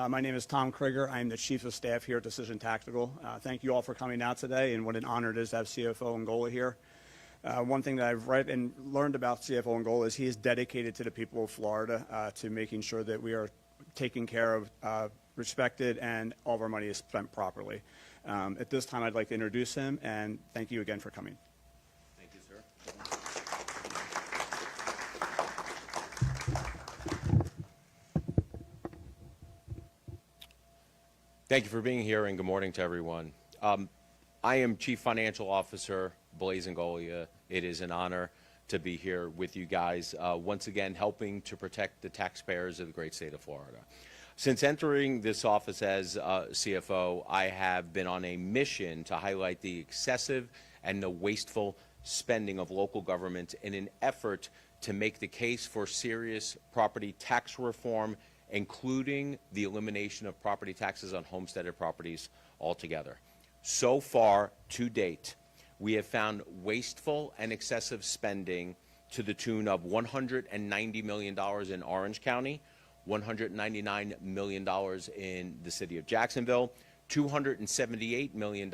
My name is Tom Krieger. I'm the Chief of Staff here at Decision Tactical. Thank you all for coming out today, and what an honor it is to have CFO Ingoglia here. One thing that I've read and learned about CFO Ingoglia is he is dedicated to the people of Florida, to making sure that we are taken care of, respected, and all of our money is spent properly. At this time, I'd like to introduce him, and thank you again for coming. Thank you, sir. Thank you for being here, and good morning to everyone. I am Chief Financial Officer Blaise Ingoglia. It is an honor to be here with you guys, once again helping to protect the taxpayers of the great state of Florida. Since entering this office as CFO, I have been on a mission to highlight the excessive and the wasteful spending of local government in an effort to make the case for serious property tax reform, including the elimination of property taxes on homesteaded properties altogether. So far, to date, we have found wasteful and excessive spending to the tune of $190 million in Orange County, $199 million in the city of Jacksonville, $278 million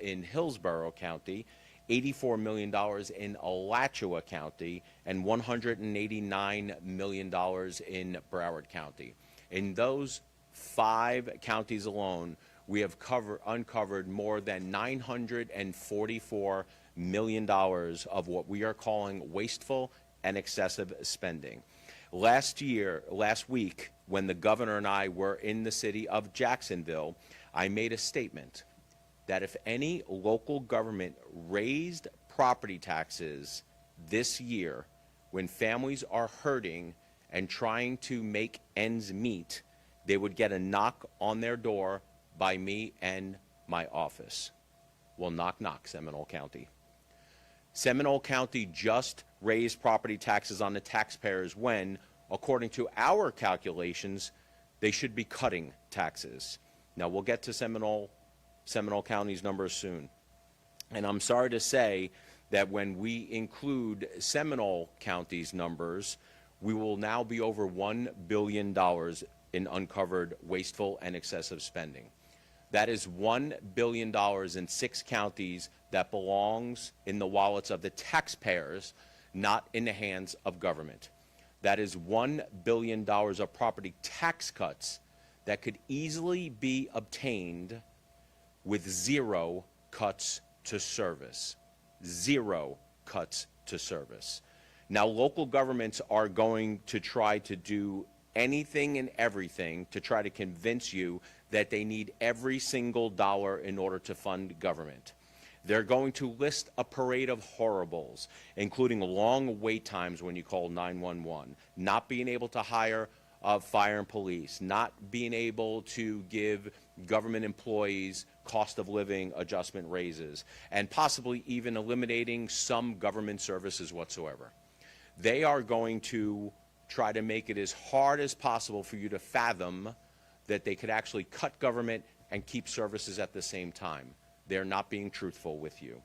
in Hillsborough County, $84 million in Alachua County, and $189 million in Broward County. In those 5 counties alone, we have uncovered more than $944 million of what we are calling wasteful and excessive spending. Last week, when the governor and I were in the city of Jacksonville, I made a statement that if any local government raised property taxes this year when families are hurting and trying to make ends meet, they would get a knock on their door by me and my office. Well, knock, knock, Seminole County. Seminole County just raised property taxes on the taxpayers when, according to our calculations, they should be cutting taxes. Now, we'll get to Seminole County's numbers soon. And I'm sorry to say that when we include Seminole County's numbers, we will now be over $1 billion in uncovered wasteful and excessive spending. That is $1 billion in 6 counties that belongs in the wallets of the taxpayers, not in the hands of government. That is $1 billion of property tax cuts that could easily be obtained with 0 cuts to service. 0 cuts to service. Now, local governments are going to try to do anything and everything to try to convince you that they need every single dollar in order to fund government. They're going to list a parade of horribles, including long wait times when you call 911, not being able to hire fire and police, not being able to give government employees cost of living adjustment raises, and possibly even eliminating some government services whatsoever. They are going to try to make it as hard as possible for you to fathom that they could actually cut government and keep services at the same time. They're not being truthful with you.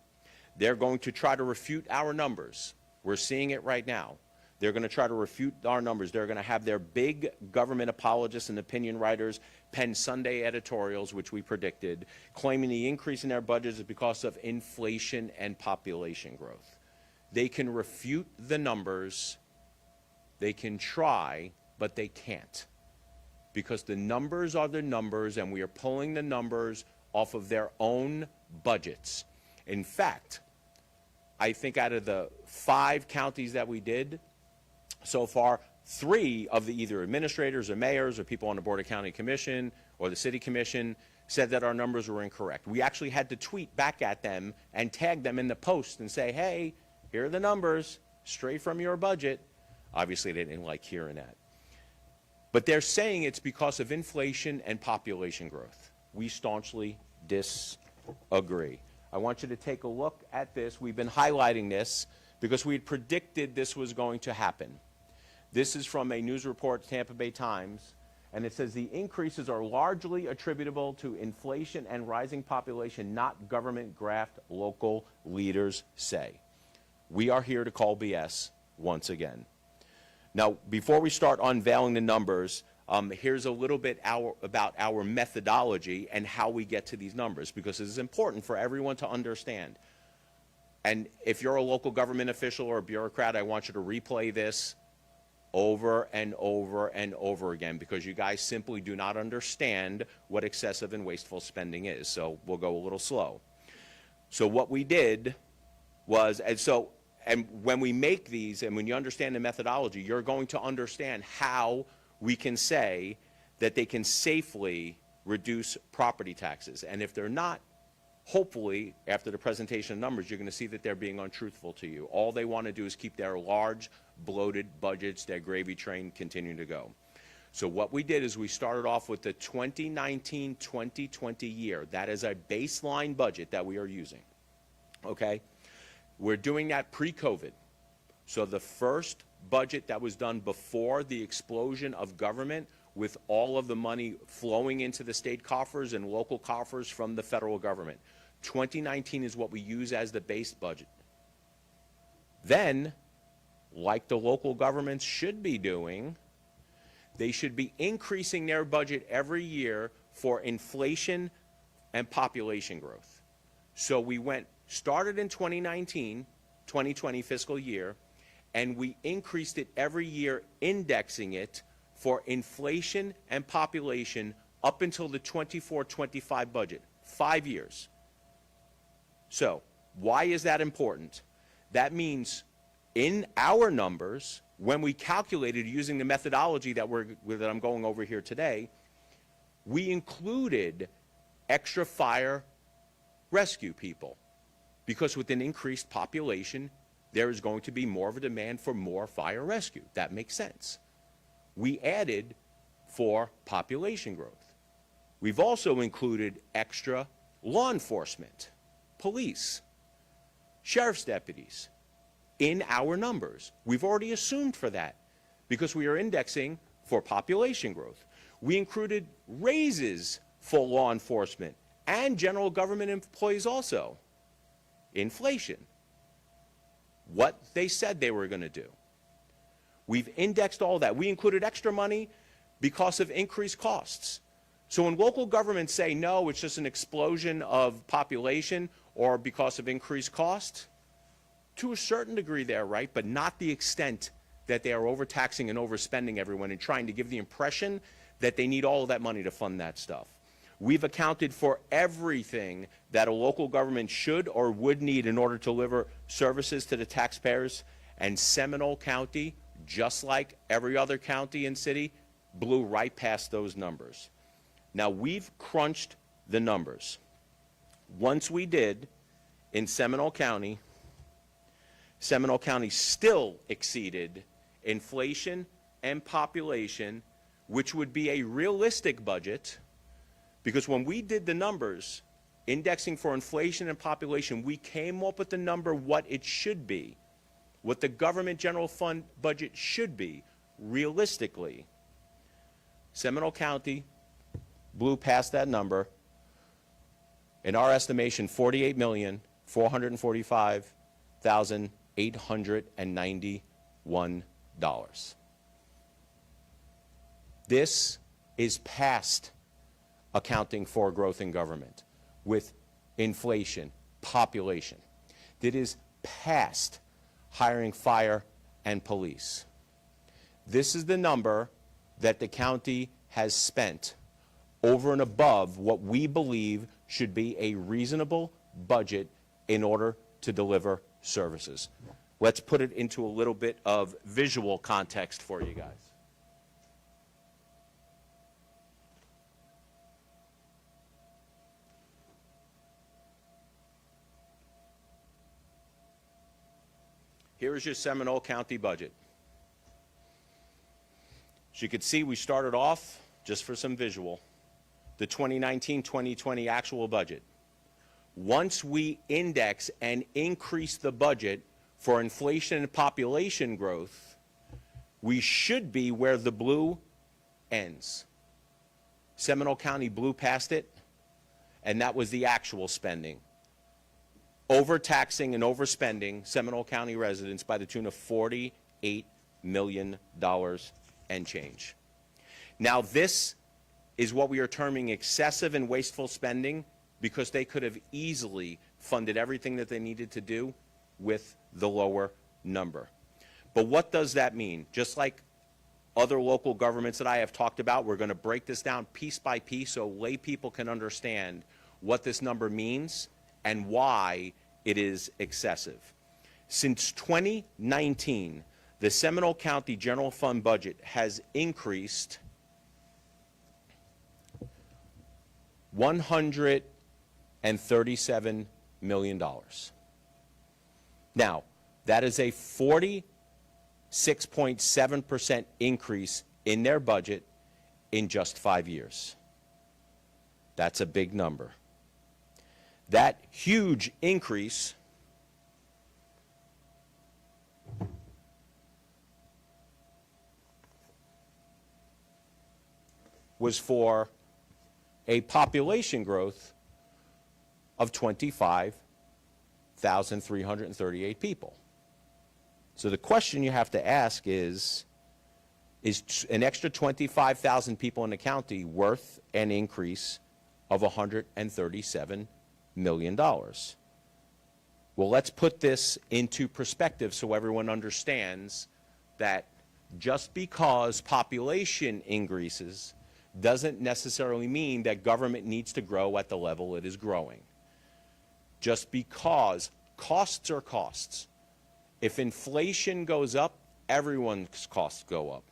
They're going to try to refute our numbers. We're seeing it right now. They're going to try to refute our numbers. They're going to have their big government apologists and opinion writers pen Sunday editorials, which we predicted, claiming the increase in their budgets is because of inflation and population growth. They can refute the numbers. They can try, but they can't. Because the numbers are the numbers, and we are pulling the numbers off of their own budgets. In fact, I think out of the 5 counties that we did so far, 3 of the either administrators or mayors or people on the Board of County Commission or the City Commission said that our numbers were incorrect. We actually had to tweet back at them and tag them in the post and say, hey, here are the numbers, straight from your budget. Obviously, they didn't like hearing that. But they're saying it's because of inflation and population growth. We staunchly disagree. I want you to take a look at this. We've been highlighting this because we had predicted this was going to happen. This is from a news report, Tampa Bay Times, and it says the increases are largely attributable to inflation and rising population, not government graft, local leaders say. We are here to call BS once again. Now, before we start unveiling the numbers, here's a little bit about our methodology and how we get to these numbers, because it is important for everyone to understand. And if you're a local government official or a bureaucrat, I want you to replay this over and over and over again, because you guys simply do not understand what excessive and wasteful spending is. So we'll go a little slow. So what we did was, and when we make these, and when you understand the methodology, you're going to understand how we can say that they can safely reduce property taxes. And if they're not, hopefully, after the presentation of numbers, you're going to see that they're being untruthful to you. All they want to do is keep their large, bloated budgets, their gravy train, continuing to go. So what we did is we started off with the 2019-2020 year. That is a baseline budget that we are using, okay? We're doing that pre-COVID. So the first budget that was done before the explosion of government, with all of the money flowing into the state coffers and local coffers from the federal government. 2019 is what we use as the base budget. Then, like the local governments should be doing, they should be increasing their budget every year for inflation and population growth. So we started in 2019, 2020 fiscal year, and we increased it every year, indexing it for inflation and population up until the 24-25 budget, 5 years. So why is that important? That means in our numbers, when we calculated using the methodology that I'm going over here today, we included extra fire rescue people, because with an increased population, there is going to be more of a demand for more fire rescue. That makes sense. We added for population growth. We've also included extra law enforcement, police, sheriff's deputies in our numbers. We've already assumed for that because we are indexing for population growth. We included raises for law enforcement and general government employees also. Inflation. What they said they were going to do. We've indexed all that. We included extra money because of increased costs. So when local governments say, no, it's just an explosion of population or because of increased cost, to a certain degree they're right, but not the extent that they are overtaxing and overspending everyone and trying to give the impression that they need all of that money to fund that stuff. We've accounted for everything that a local government should or would need in order to deliver services to the taxpayers, and Seminole County, just like every other county and city, blew right past those numbers. Now, we've crunched the numbers. Once we did, in Seminole County still exceeded inflation and population, which would be a realistic budget, because when we did the numbers, indexing for inflation and population, we came up with the number what it should be, what the government general fund budget should be, realistically. Seminole County blew past that number. In our estimation, $48,445,891. This is past accounting for growth in government with inflation, population. That is past hiring fire and police. This is the number that the county has spent over and above what we believe should be a reasonable budget in order to deliver services. Let's put it into a little bit of visual context for you guys. Here is your Seminole County budget. As you can see, we started off, just for some visual, the 2019-2020 actual budget. Once we index and increase the budget for inflation and population growth, we should be where the blue ends. Seminole County blew past it, and that was the actual spending. Overtaxing and overspending Seminole County residents by the tune of $48 million and change. Now, this is what we are terming excessive and wasteful spending because they could have easily funded everything that they needed to do with the lower number. But what does that mean? Just like other local governments that I have talked about, we're going to break this down piece by piece so lay people can understand what this number means and why it is excessive. Since 2019, the Seminole County General Fund budget has increased $137 million. Now, that is a 46.7% increase in their budget in just 5 years. That's a big number. That huge increase was for a population growth of 25,338 people. So the question you have to ask is an extra 25,000 people in the county worth an increase of $137 million? Well, let's put this into perspective so everyone understands that just because population increases doesn't necessarily mean that government needs to grow at the level it is growing. Just because costs are costs. If inflation goes up, everyone's costs go up.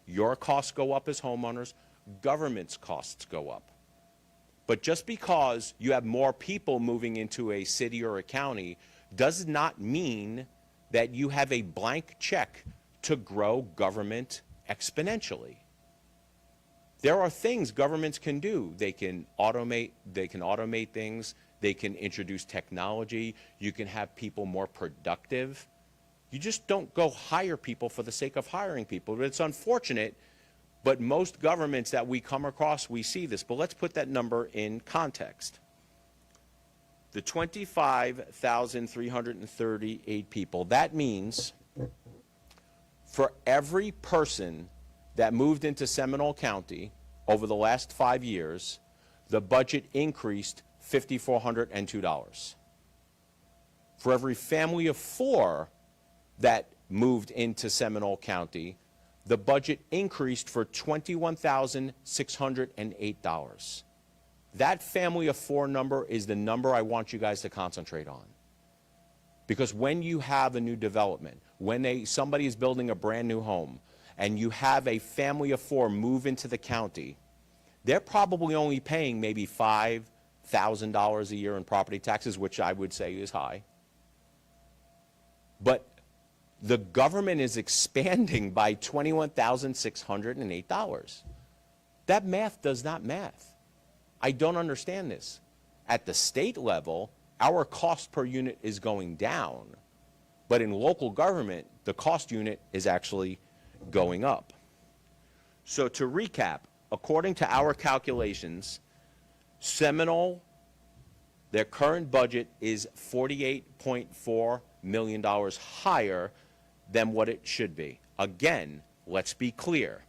Your costs go up as homeowners, government's costs go up. But just because you have more people moving into a city or a county does not mean that you have a blank check to grow government exponentially. There are things governments can do. They can automate things. They can introduce technology. You can have people more productive. You just don't go hire people for the sake of hiring people. It's unfortunate, but most governments that we come across, we see this. But let's put that number in context. The 25,338 people, that means for every person that moved into Seminole County over the last 5 years, the budget increased $5,402. For every family of 4 that moved into Seminole County, the budget increased for $21,608. That family of 4 number is the number I want you guys to concentrate on. Because when you have a new development, when somebody is building a brand new home, and you have a family of 4 move into the county, they're probably only paying maybe $5,000 a year in property taxes, which I would say is high. But the government is expanding by $21,608. That math does not math. I don't understand this. At the state level, our cost per unit is going down, but in local government, the cost unit is actually going up. So to recap, according to our calculations, Seminole, their current budget is $48.4 million higher than what it should be. Again, let's be clear,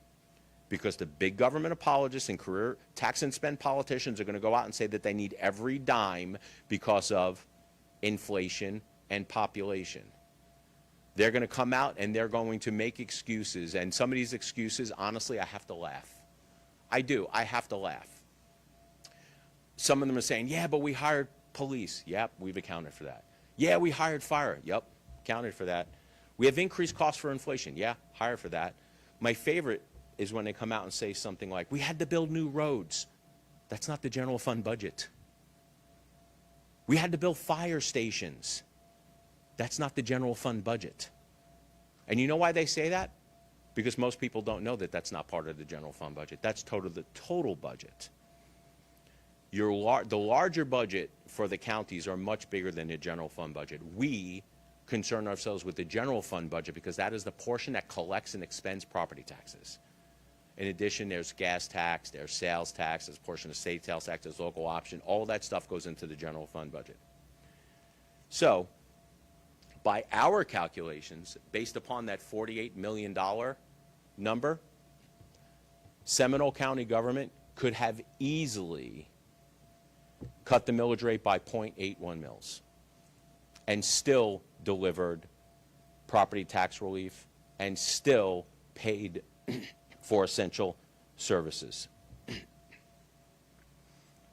because the big government apologists and career tax and spend politicians are going to go out and say that they need every dime because of inflation and population. They're going to come out and they're going to make excuses. And some of these excuses, honestly, I have to laugh. I do. I have to laugh. Some of them are saying, yeah, but we hired police. Yep, we've accounted for that. Yeah, we hired fire. Yep, accounted for that. We have increased costs for inflation. Yeah, hired for that. My favorite is when they come out and say something like, we had to build new roads. That's not the general fund budget. We had to build fire stations. That's not the general fund budget. And you know why they say that? Because most people don't know that that's not part of the general fund budget. That's the total budget. The larger budget for the counties are much bigger than the general fund budget. We concern ourselves with the general fund budget because that is the portion that collects and expends property taxes. In addition, there's gas tax, there's sales tax, there's a portion of state sales tax, there's local option. All that stuff goes into the general fund budget. So, by our calculations, based upon that $48 million number, Seminole County government could have easily cut the millage rate by 0.81 mils and still delivered property tax relief and still paid for essential services.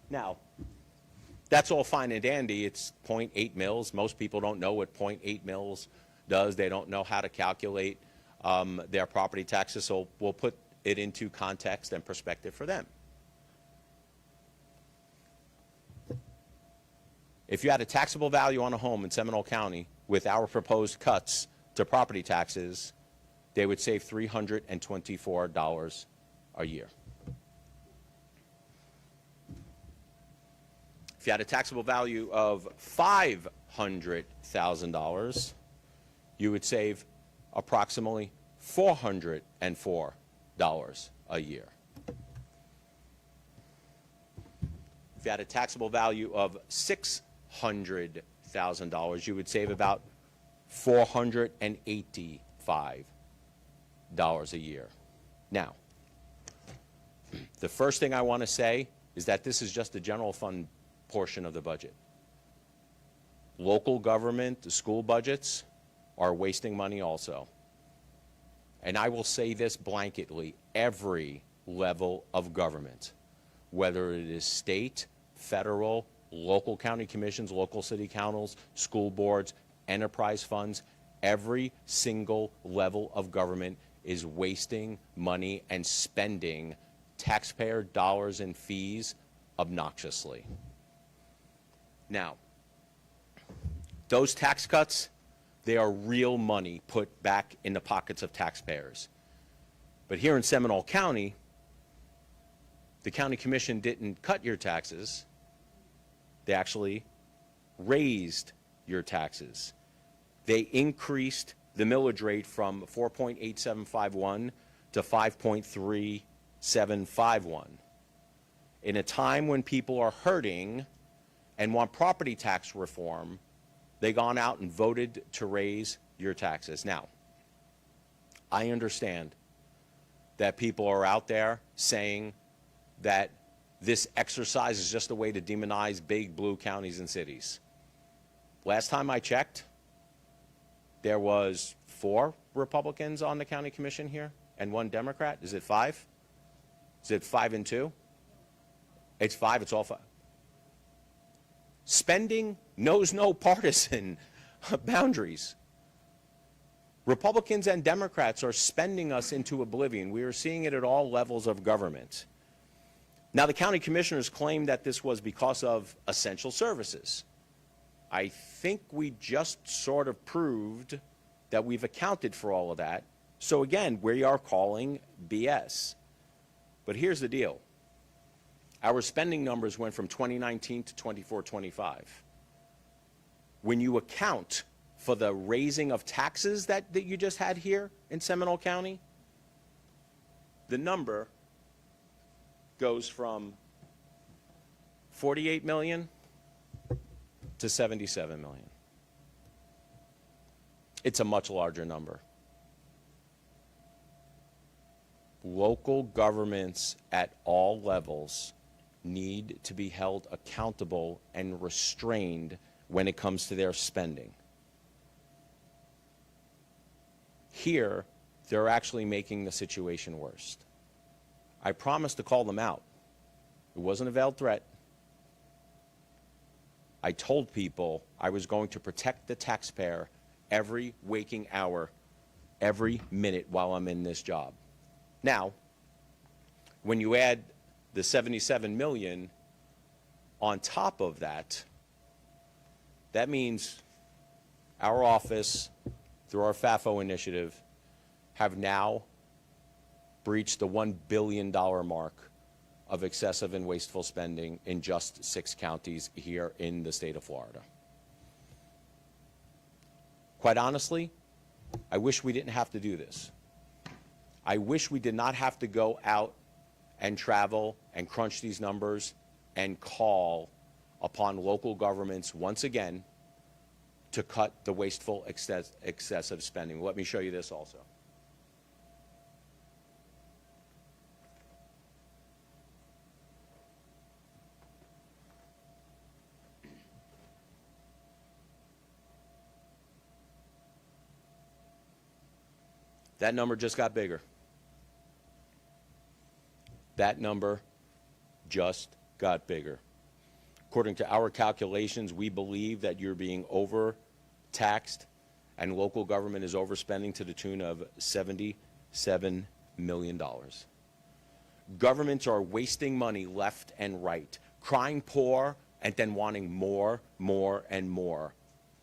Now, that's all fine and dandy. It's 0.8 mils. Most people don't know what 0.8 mils does. They don't know how to calculate their property taxes, so we'll put it into context and perspective for them. If you had a taxable value on a home in Seminole County with our proposed cuts to property taxes, they would save $324 a year. If you had a taxable value of $500,000, you would save approximately $404 a year. If you had a taxable value of $600,000, you would save about $485 a year. Now, the first thing I want to say is that this is just the general fund portion of the budget. Local government, the school budgets, are wasting money also. And I will say this blanketly, every level of government, whether it is state, federal, local county commissions, local city councils, school boards, enterprise funds, every single level of government is wasting money and spending taxpayer dollars and fees obnoxiously. Now, those tax cuts, they are real money put back in the pockets of taxpayers. But here in Seminole County, the county commission didn't cut your taxes. They actually raised your taxes. They increased the millage rate from 4.8751 to 5.3751. In a time when people are hurting and want property tax reform, they gone out and voted to raise your taxes. Now, I understand that people are out there saying that this exercise is just a way to demonize big blue counties and cities. Last time I checked, there was 4 Republicans on the county commission here and 1 Democrat. Is it 5? Is it 5 and 2? It's 5, it's all 5. Spending knows no partisan boundaries. Republicans and Democrats are spending us into oblivion. We are seeing it at all levels of government. Now, the county commissioners claim that this was because of essential services. I think we just sort of proved that we've accounted for all of that. So again, we are calling BS. But here's the deal. Our spending numbers went from 2019 to 24-25. When you account for the raising of taxes that you just had here in Seminole County, the number goes from 48 million to 77 million. It's a much larger number. Local governments at all levels need to be held accountable and restrained when it comes to their spending. Here, they're actually making the situation worse. I promised to call them out. It wasn't a veiled threat. I told people I was going to protect the taxpayer every waking hour, every minute while I'm in this job. Now, when you add the 77 million on top of that, that means our office, through our FAFO initiative, have now breached the $1 billion mark of excessive and wasteful spending in just 6 counties here in the state of Florida. Quite honestly, I wish we didn't have to do this. I wish we did not have to go out and travel and crunch these numbers and call upon local governments once again to cut the wasteful, excessive spending. Let me show you this also. That number just got bigger. That number just got bigger. According to our calculations, we believe that you're being overtaxed and local government is overspending to the tune of $77 million. Governments are wasting money left and right, crying poor and then wanting more and more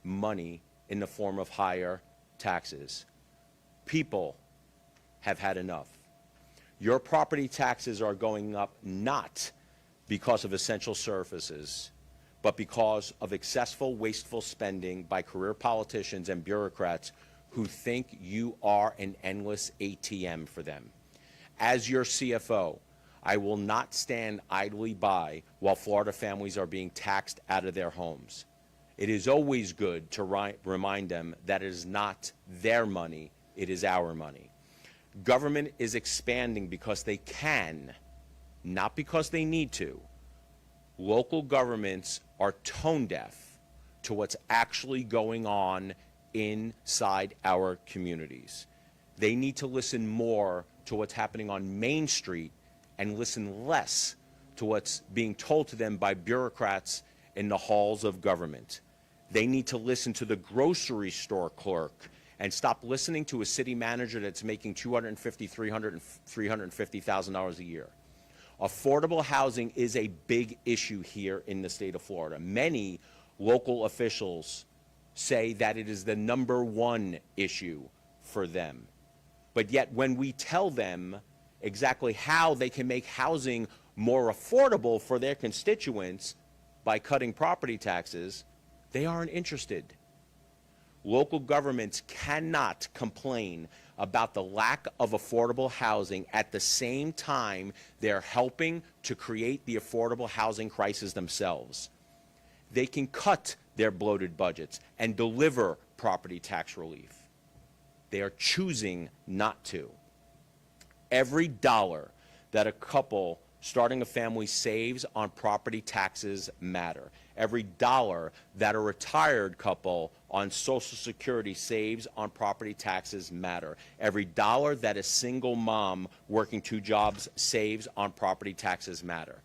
money in the form of higher taxes. People have had enough. Your property taxes are going up not because of essential services, but because of excessive, wasteful spending by career politicians and bureaucrats who think you are an endless ATM for them. As your CFO, I will not stand idly by while Florida families are being taxed out of their homes. It is always good to remind them that it is not their money, it is our money. Government is expanding because they can, not because they need to. Local governments are tone deaf to what's actually going on inside our communities. They need to listen more to what's happening on Main Street and listen less to what's being told to them by bureaucrats in the halls of government. They need to listen to the grocery store clerk and stop listening to a city manager that's making $250,000, $350,000 a year. Affordable housing is a big issue here in the state of Florida. Many local officials say that it is the #1 issue for them. But yet when we tell them exactly how they can make housing more affordable for their constituents by cutting property taxes, they aren't interested. Local governments cannot complain about the lack of affordable housing at the same time they're helping to create the affordable housing crisis themselves. They can cut their bloated budgets and deliver property tax relief. They are choosing not to. Every dollar that a couple starting a family saves on property taxes matter. Every dollar that a retired couple on Social Security saves on property taxes matter. Every dollar that a single mom working 2 jobs saves on property taxes matter.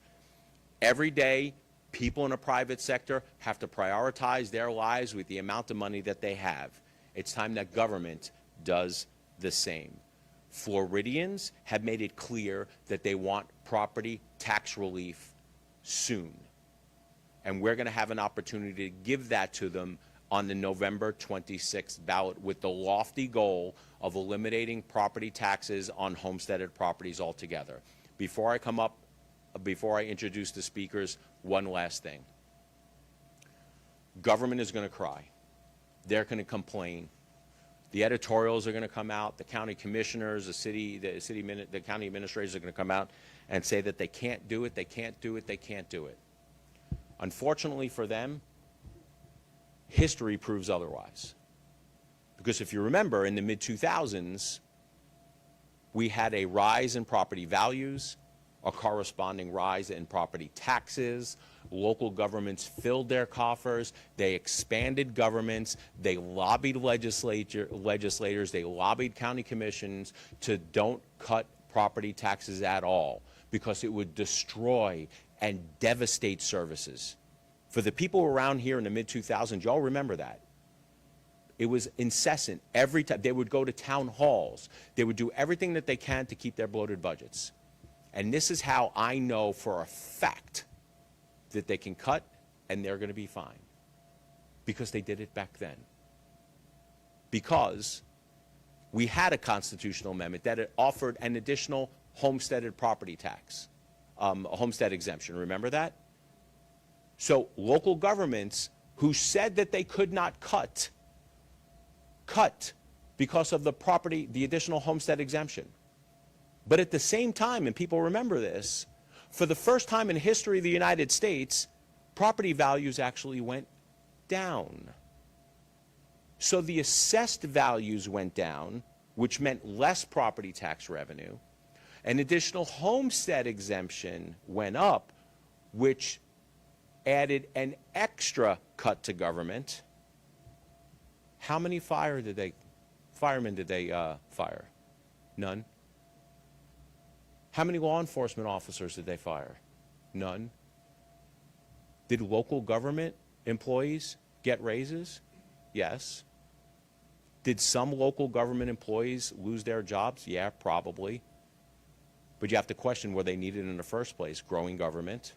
Every day, people in the private sector have to prioritize their lives with the amount of money that they have. It's time that government does the same. Floridians have made it clear that they want property tax relief soon. And we're going to have an opportunity to give that to them on the November 26th ballot with the lofty goal of eliminating property taxes on homesteaded properties altogether. Before I introduce the speakers, one last thing. Government is going to cry. They're going to complain. The editorials are going to come out. The county commissioners, the county administrators are going to come out and say that they can't do it, they can't do it, they can't do it. Unfortunately for them, history proves otherwise. Because if you remember, in the mid-2000s, we had a rise in property values, a corresponding rise in property taxes. Local governments filled their coffers. They expanded governments. They lobbied legislators. They lobbied county commissions to don't cut property taxes at all because it would destroy and devastate services. For the people around here in the mid-2000s, y'all remember that. It was incessant. Every time they would go to town halls. They would do everything that they can to keep their bloated budgets. And this is how I know for a fact that they can cut and they're going to be fine. Because they did it back then. Because we had a constitutional amendment that offered an additional homesteaded property tax, a homestead exemption. Remember that? So local governments who said that they could not cut because of the additional homestead exemption. But at the same time, and people remember this, for the first time in the history of the United States, property values actually went down. So the assessed values went down, which meant less property tax revenue. An additional homestead exemption went up, which added an extra cut to government. How many firemen did they fire? None. How many law enforcement officers did they fire? None. Did local government employees get raises? Yes. Did some local government employees lose their jobs? Yeah, probably. But you have to question were they needed in the first place, growing government.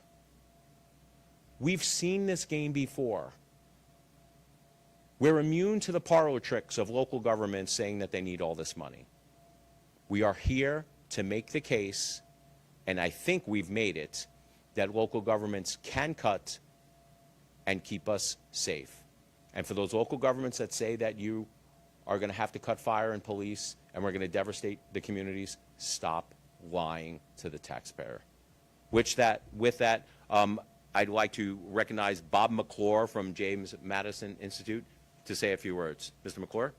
We've seen this game before. We're immune to the parlor tricks of local governments saying that they need all this money. We are here to make the case, and I think we've made it, that local governments can cut and keep us safe. And for those local governments that say that you are going to have to cut fire and police and we're going to devastate the communities, stop lying to the taxpayer. With that, I'd like to recognize Bob McClure from James Madison Institute to say a few words. Mr. McClure?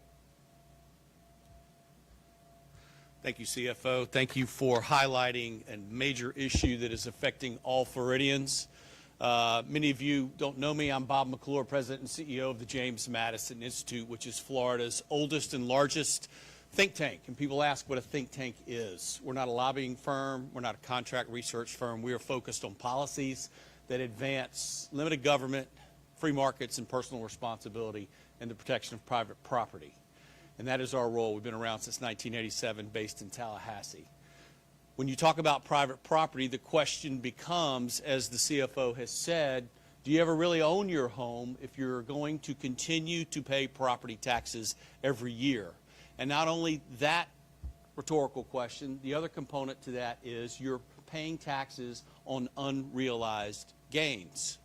Thank you, CFO. Thank you for highlighting a major issue that is affecting all Floridians. Many of you don't know me. I'm Bob McClure, President and CEO of the James Madison Institute, which is Florida's oldest and largest think tank. And people ask what a think tank is. We're not a lobbying firm. We're not a contract research firm. We are focused on policies that advance limited government, free markets, and personal responsibility, and the protection of private property. And that is our role. We've been around since 1987, based in Tallahassee. When you talk about private property, the question becomes, as the CFO has said, do you ever really own your home if you're going to continue to pay property taxes every year? And not only that rhetorical question, the other component to that is you're paying taxes on unrealized gains.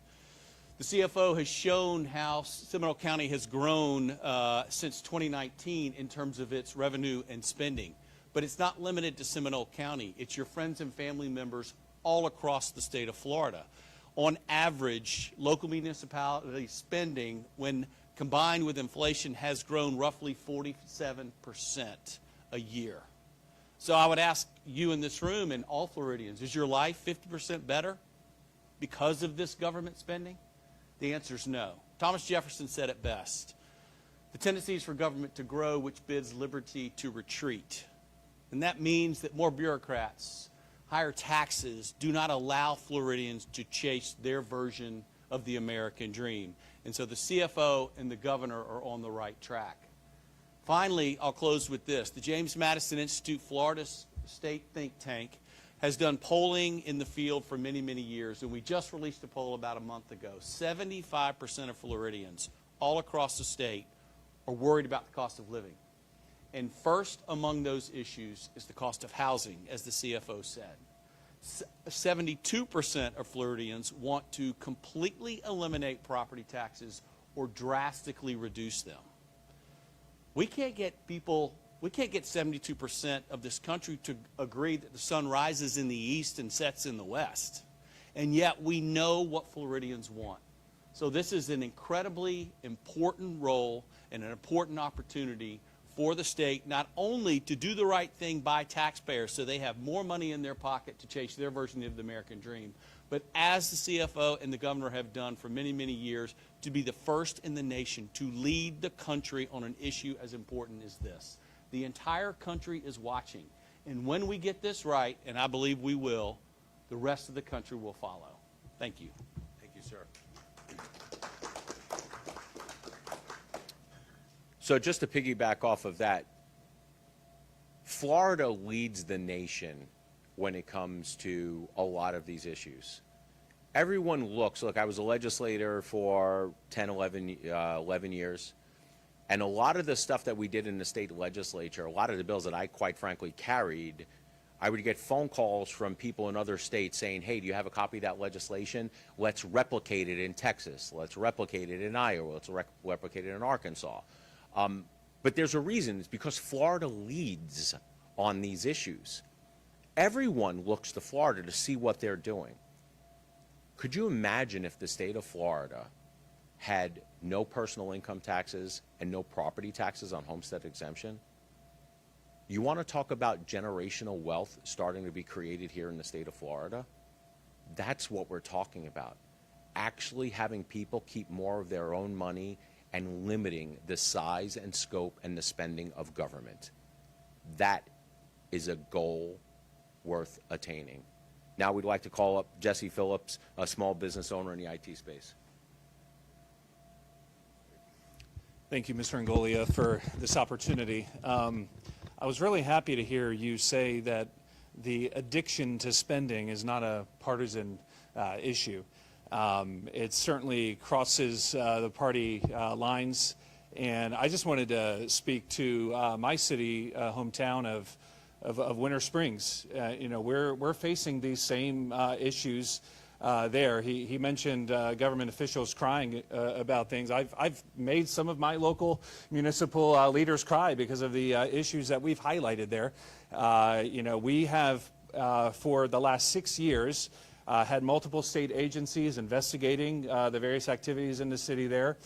The CFO has shown how Seminole County has grown since 2019 in terms of its revenue and spending. But it's not limited to Seminole County. It's your friends and family members all across the state of Florida. On average, local municipality spending, when combined with inflation, has grown roughly 47% a year. So I would ask you in this room and all Floridians, is your life 50% better because of this government spending? The answer is no. Thomas Jefferson said it best. The tendency is for government to grow, which bids liberty to retreat. And that means that more bureaucrats, higher taxes, do not allow Floridians to chase their version of the American dream. And so the CFO and the governor are on the right track. Finally, I'll close with this. The James Madison Institute, Florida's state think tank, has done polling in the field for many, many years, and we just released a poll about a month ago. 75% of Floridians all across the state are worried about the cost of living. And first among those issues is the cost of housing, as the CFO said. 72% of Floridians want to completely eliminate property taxes or drastically reduce them. We can't get 72% of this country to agree that the sun rises in the east and sets in the west. And yet we know what Floridians want. So this is an incredibly important role and an important opportunity for the state, not only to do the right thing by taxpayers so they have more money in their pocket to chase their version of the American dream, but as the CFO and the governor have done for many, many years, to be the first in the nation to lead the country on an issue as important as this. The entire country is watching. And when we get this right, and I believe we will, the rest of the country will follow. Thank you. Thank you, sir. So just to piggyback off of that, Florida leads the nation when it comes to a lot of these issues. Everyone looks, look, I was a legislator for 10, 11 years. And a lot of the stuff that we did in the state legislature, a lot of the bills that I quite frankly carried, I would get phone calls from people in other states saying, hey, do you have a copy of that legislation? Let's replicate it in Texas. Let's replicate it in Iowa. Let's replicate it in Arkansas. But there's a reason. It's because Florida leads on these issues. Everyone looks to Florida to see what they're doing. Could you imagine if the state of Florida had no personal income taxes and no property taxes on homestead exemption? You want to talk about generational wealth starting to be created here in the state of Florida? That's what we're talking about. Actually having people keep more of their own money and limiting the size and scope and the spending of government. That is a goal worth attaining. Now we'd like to call up Jesse Phillips, a small business owner in the IT space. Thank you, Mr. Ingoglia, for this opportunity. I was really happy to hear you say that the addiction to spending is not a partisan issue. It certainly crosses the party lines, and I just wanted to speak to my city, hometown of Winter Springs. We're facing these same issues there. He mentioned government officials crying about things. I've made some of my local municipal leaders cry because of the issues that we've highlighted there. We have, for the last 6 years, had multiple state agencies investigating the various activities in the city there.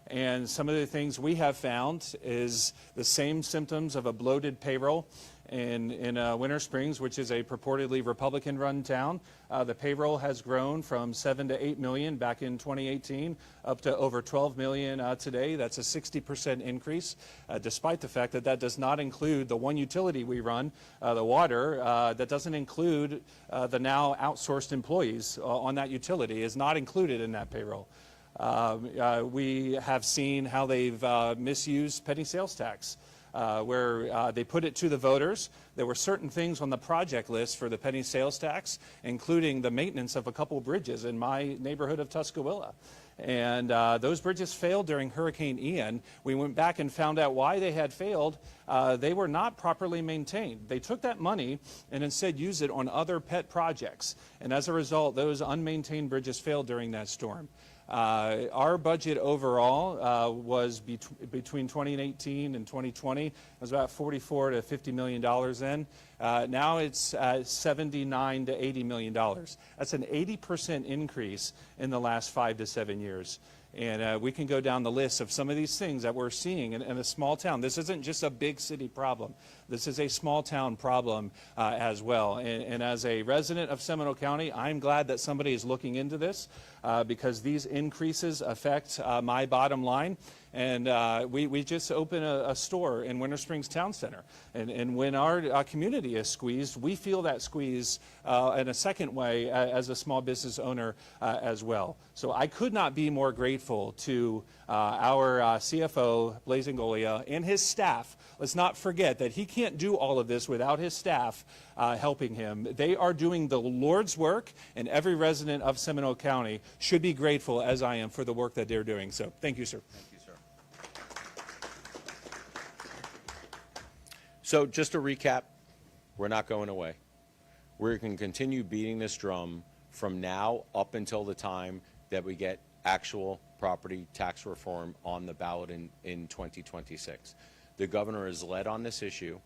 And some of the things we have found is the same symptoms of a bloated payroll in Winter Springs, which is a purportedly Republican-run town. The payroll has grown from 7 to 8 million back in 2018 up to over 12 million today. That's a 60% increase, despite the fact that that does not include the one utility we run, the water. That doesn't include the now outsourced employees on that utility is not included in that payroll. We have seen how they've misused penny sales tax, where they put it to the voters. There were certain things on the project list for the penny sales tax, including the maintenance of a couple bridges in my neighborhood of Tuscaloosa. And those bridges failed during Hurricane Ian. We went back and found out why they had failed. They were not properly maintained. They took that money and instead used it on other pet projects. And as a result, those unmaintained bridges failed during that storm. Our budget overall was between 2018 and 2020. It was about $44 to $50 million then. Now it's $79 to $80 million. That's an 80% increase in the last 5 to 7 years. And we can go down the list of some of these things that we're seeing in a small town. This isn't just a big city problem. This is a small town problem as well. And as a resident of Seminole County, I'm glad that somebody is looking into this because these increases affect my bottom line. And we just opened a store in Winter Springs Town Center. And when our community is squeezed, we feel that squeeze in a second way as a small business owner as well. So I could not be more grateful to our CFO, Blaise Ingoglia, and his staff. Let's not forget that he can't do all of this without his staff helping him. They are doing the Lord's work, and every resident of Seminole County should be grateful, as I am, for the work that they're doing. So thank you, sir. Thank you, sir. So just to recap, we're not going away. We can continue beating this drum from now up until the time that we get actual property tax reform on the ballot in 2026. The governor is led on this issue.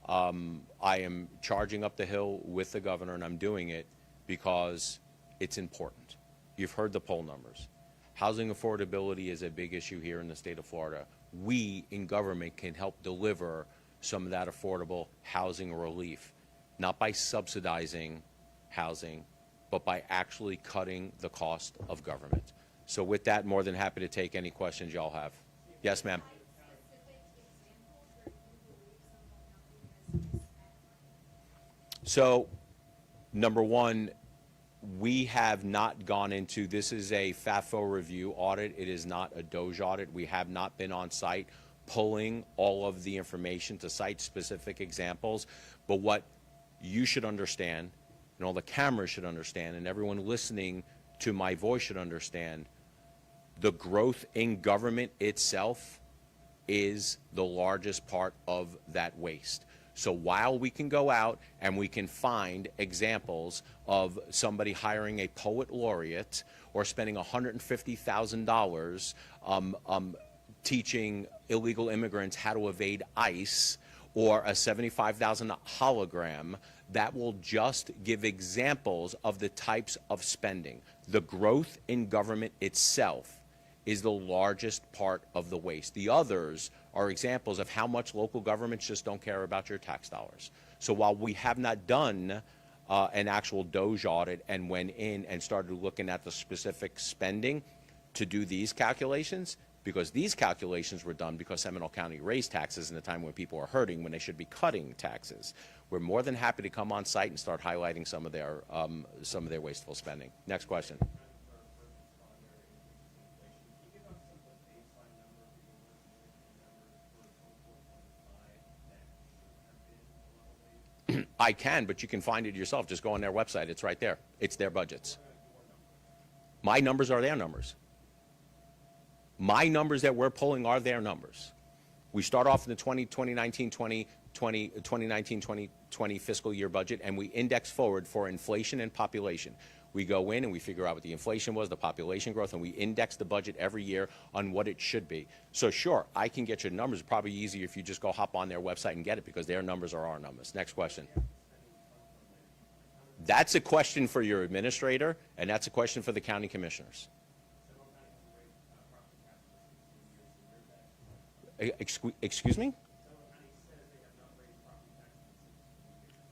I am charging up the hill with the governor, and I'm doing it because it's important. You've heard the poll numbers. Housing affordability is a big issue here in the state of Florida. We in government can help deliver some of that affordable housing relief, not by subsidizing housing, but by actually cutting the cost of government. So with that, more than happy to take any questions y'all have. Yes, ma'am. So, number one, we have not gone into, this is a FAFO review audit. It is not a Doge audit. We have not been on site pulling all of the information to cite specific examples. But what you should understand, and all the cameras should understand, and everyone listening to my voice should understand, the growth in government itself is the largest part of that waste. So while we can go out and we can find examples of somebody hiring a poet laureate or spending $150,000 teaching illegal immigrants how to evade ICE, or a $75,000 hologram, that will just give examples of the types of spending. The growth in government itself is the largest part of the waste. The others are examples of how much local governments just don't care about your tax dollars. So while we have not done an actual Doge audit and went in and started looking at the specific spending to do these calculations, because these calculations were done because Seminole County raised taxes in a time when people are hurting, when they should be cutting taxes. We're more than happy to come on site and start highlighting some of their wasteful spending. Next question. I can, but you can find it yourself. Just go on their website. It's right there. It's their budgets. My numbers are their numbers. My numbers that we're pulling are their numbers. We start off in the 2019-2020 fiscal year budget, and we index forward for inflation and population. We go in and we figure out what the inflation was, the population growth, and we index the budget every year on what it should be. So sure, I can get your numbers. It's probably easier if you just go hop on their website and get it, because their numbers are our numbers. Next question. That's a question for your administrator, and that's a question for the county commissioners. Excuse me?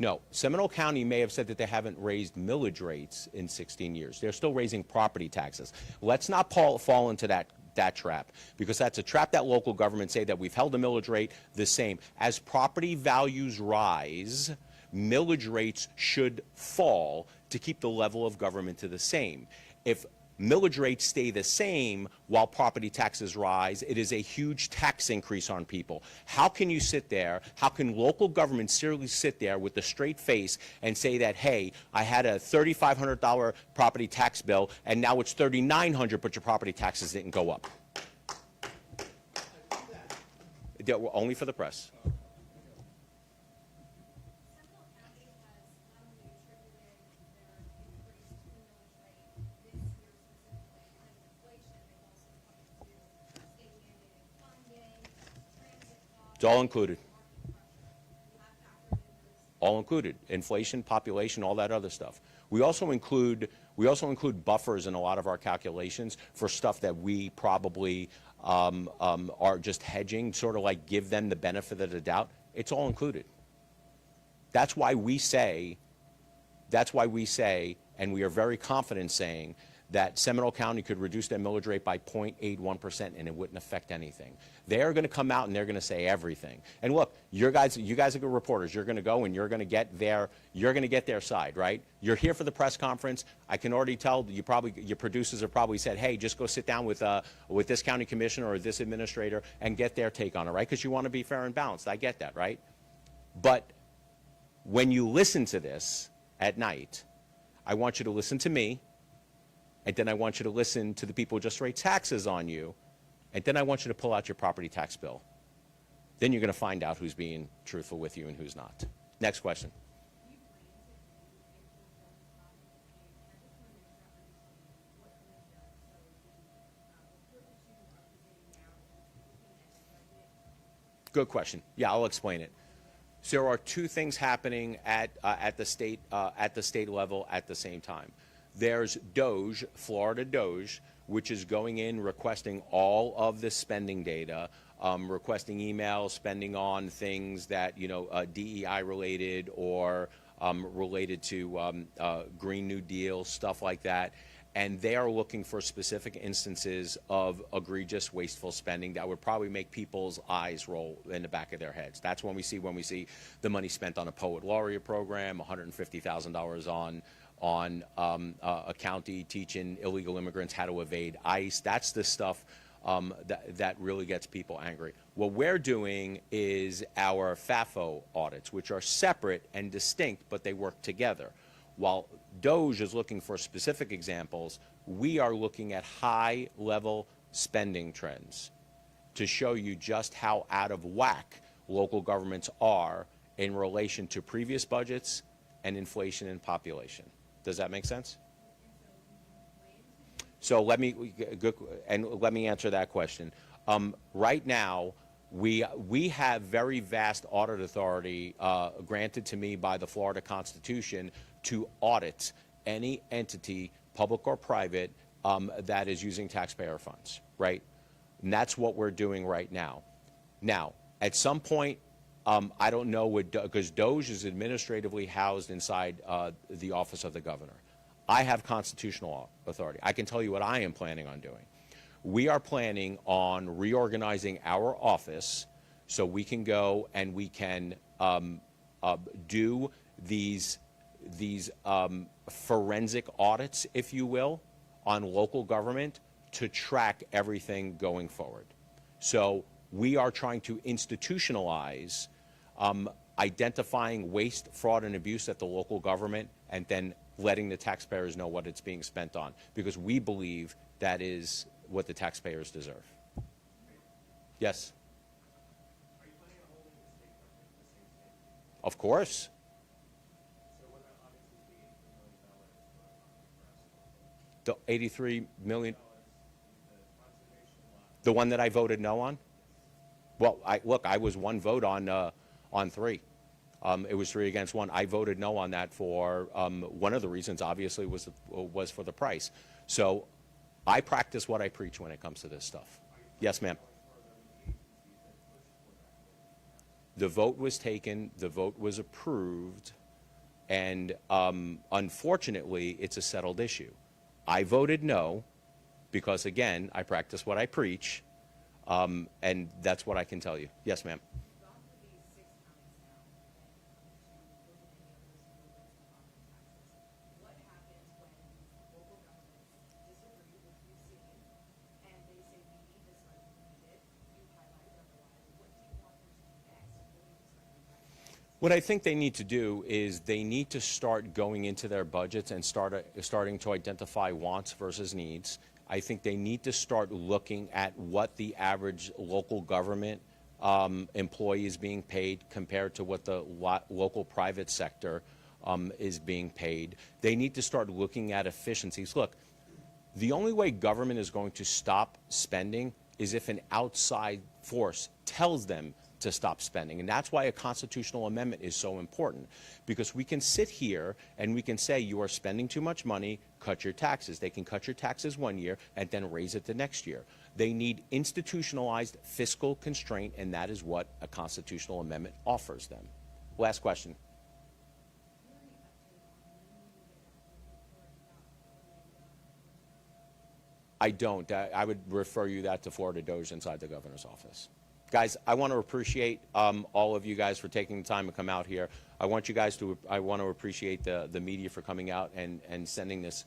No, Seminole County may have said that they haven't raised millage rates in 16 years. They're still raising property taxes. Let's not fall into that trap, because that's a trap that local governments say, that we've held the millage rate the same. As property values rise, millage rates should fall to keep the level of government to the same. If millage rates stay the same while property taxes rise, it is a huge tax increase on people. How can you sit there, how can local governments seriously sit there with a straight face and say that, hey, I had a $3,500 property tax bill and now it's $3,900, but your property taxes didn't go up? Only for the press. It's all included. All included. Inflation, population, all that other stuff. We also include buffers in a lot of our calculations for stuff that we probably are just hedging, sort of like give them the benefit of the doubt. It's all included. That's why we say, and we are very confident saying, that Seminole County could reduce their millage rate by 0.81% and it wouldn't affect anything. They're going to come out and they're going to say everything. And look, you guys are good reporters. You're going to go and you're going to get their side, right? You're here for the press conference. I can already tell your producers have probably said, hey, just go sit down with this county commissioner or this administrator and get their take on it, right? Because you want to be fair and balanced. I get that, right? But when you listen to this at night, I want you to listen to me. And then I want you to listen to the people who just raise taxes on you. And then I want you to pull out your property tax bill. Then you're going to find out who's being truthful with you and who's not. Next question. Good question. Yeah, I'll explain it. So there are two things happening at the state level at the same time. There's DOGE, Florida DOGE, which is going in requesting all of the spending data, requesting emails, spending on things that, DEI related or related to Green New Deal, stuff like that. And they are looking for specific instances of egregious, wasteful spending that would probably make people's eyes roll in the back of their heads. That's when we see the money spent on a poet laureate program, $150,000 on a county teaching illegal immigrants how to evade ICE. That's the stuff that really gets people angry. What we're doing is our FAFO audits, which are separate and distinct, but they work together. While DOGE is looking for specific examples, we are looking at high-level spending trends to show you just how out of whack local governments are in relation to previous budgets and inflation and population. Does that make sense? So let me answer that question. Right now, we have very vast audit authority granted to me by the Florida Constitution to audit any entity, public or private, that is using taxpayer funds, right? And that's what we're doing right now. Now, at some point, I don't know, because DOGE is administratively housed inside the office of the governor. I have constitutional authority. I can tell you what I am planning on doing. We are planning on reorganizing our office so we can go and we can do these forensic audits, if you will, on local government to track everything going forward. So we are trying to institutionalize identifying waste, fraud, and abuse at the local government, and then letting the taxpayers know what it's being spent on, because we believe that is what the taxpayers deserve. Yes? Are you planning on holding the state budget, the same state? Of course. So what about obviously the $83 million The 83 million, the conservation lot? the one that I voted no on? Well, look, I was one vote on three. It was 3 against 1. I voted no on that for one of the reasons, obviously, was for the price. So I practice what I preach when it comes to this stuff. Yes, ma'am. The vote was taken, the vote was approved, and unfortunately, it's a settled issue. I voted no because, again, I practice what I preach, and that's what I can tell you. Yes, ma'am. What I think they need to do is they need to start going into their budgets and starting to identify wants versus needs. I think they need to start looking at what the average local government employee is being paid compared to what the local private sector is being paid. They need to start looking at efficiencies. Look, the only way government is going to stop spending is if an outside force tells them to stop spending. And that's why a constitutional amendment is so important, because we can sit here and we can say you are spending too much money, cut your taxes. They can cut your taxes 1 year and then raise it the next year. They need institutionalized fiscal constraint, and that is what a constitutional amendment offers them. Last question. I don't. I would refer you that to Florida Doge inside the governor's office. Guys, I want to appreciate all of you guys for taking the time to come out here. I want to appreciate the media for coming out and sending this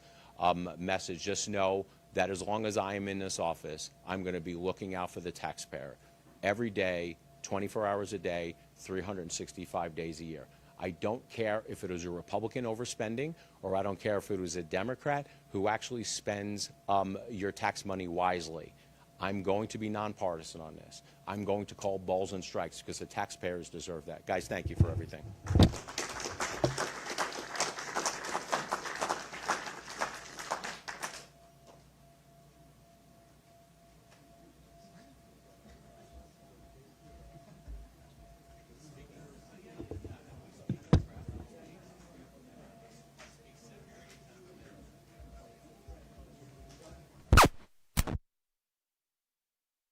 message. Just know that as long as I am in this office, I'm going to be looking out for the taxpayer every day, 24 hours a day, 365 days a year. I don't care if it was a Republican overspending, or I don't care if it was a Democrat who actually spends your tax money wisely. I'm going to be nonpartisan on this. I'm going to call balls and strikes because the taxpayers deserve that. Guys, thank you for everything.